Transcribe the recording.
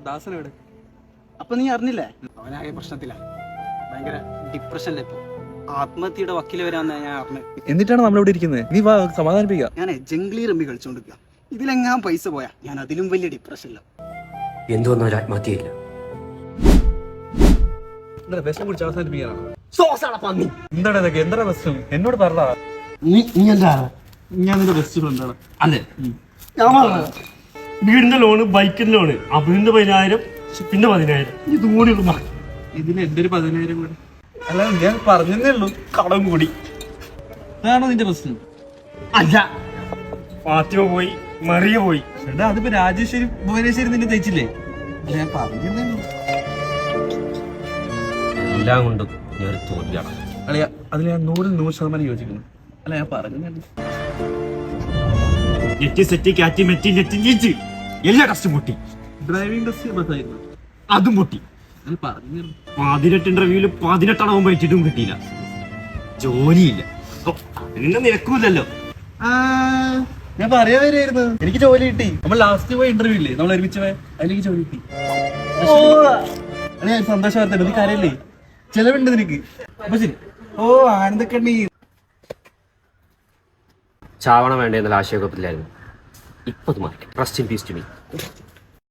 ദാസനെവിടെ? അപ്പൊ നീ അറിഞ്ഞില്ലേ? അവനാകെ പ്രശ്നത്തില, ഭയങ്കര ഡിപ്രഷനിലെപ്പോ. ആത്മഹത്യയുടെ വക്കീല് വരാന്ന് ഞാൻ അറിഞ്ഞു. എന്നിട്ടാണ് നമ്മളിവിടെ ഇരിക്കുന്നത്. നീ വാ, സമാധാനിപ്പിക്കുക. ഞാനേ ജംഗ്ലി റമ്മി കളിച്ചോണ്ടിരിക്കുക. ഇതിലെങ്ങാൻ പൈസ പോയാ ഞാൻ അതിലും വലിയ ഡിപ്രഷനില്ല. എന്തു വന്നാലും ആത്മഹത്യയില്ല. വിഷം കുടിച്ച് അവസാനിപ്പിക്കാനാണ്. എന്താണ് ഇതൊക്കെ? എന്താ പ്രശ്നം? എന്നോട് പറഞ്ഞ ഞാൻ നിന്റെ ബെസ്റ്റ് ഫ്രണ്ടാണ്. അതെ, ഞാൻ പറഞ്ഞത് വീടിന്റെ ലോണ്, ബൈക്കിന്റെ ലോണ്, അബിന്റെ 10,000, പിന്നെ 10,000. ഇത് കൂടി ഇതിന് എന്റെ ഒരു 10,000 കൂടി. അല്ല, ഞാൻ പറഞ്ഞതേ ഉള്ളൂ. കടം കൂടി. അതാണോ നിന്റെ പ്രശ്നം? അല്ല, ഫാത്തിമ പോയി, മറിയ പോയി. എടാ, അതിപ്പോ രാജേശ്വരി ഭുവനേശ്വരി നിന്നെ തയ്ച്ചില്ലേ? ഞാൻ പറഞ്ഞതേ ഉള്ളൂ. എല്ലാം കൊണ്ടും ഞാൻ തോൽവിയാണ്. അല്ല, അതിൽ ഞാൻ 100% യോജിക്കുന്നു. അല്ല, ഞാൻ പറഞ്ഞതേ ഉള്ളൂ. നെറ്റ് സെറ്റ് കാറ്റി മെറ്റി നെറ്റ് നീച്ച് എല്ലാ ടെസ്റ്റും പൊട്ടി. ഡ്രൈവിംഗ് ടെസ്റ്റ് ബസ്സായിരുന്നു, അതും പൊട്ടി. ഞാൻ പറഞ്ഞതേ ഉള്ളൂ. 18 ഇന്റർവ്യൂല് 18 അടവും പറ്റിയിട്ടും കിട്ടിയില്ല. ജോലിയില്ല. അതിനൊന്നും നിരക്കൂലല്ലോ. ഞാൻ പറയാൻ വരായിരുന്നു, എനിക്ക് ജോലി കിട്ടി. നമ്മൾ ലാസ്റ്റ് പോയ ഇന്റർവ്യൂ ഇല്ലേ, നമ്മൾ ഒരുമിച്ച് പോയ, അതിലേക്ക് ജോലി കിട്ടി. ഞാൻ സന്തോഷ വാർത്ത. നീ കാര്യല്ലേ, ചെലവുണ്ട് നിനക്ക്. അപ്പൊ ശരി. ആനന്ദക്കണ്ണി ചാവണം വേണ്ട എന്നുള്ള ആശയക്കുഴപ്പത്തിലായിരുന്നു. ഇപ്പൊ അത് മാറ്റി. Rest in peace to me.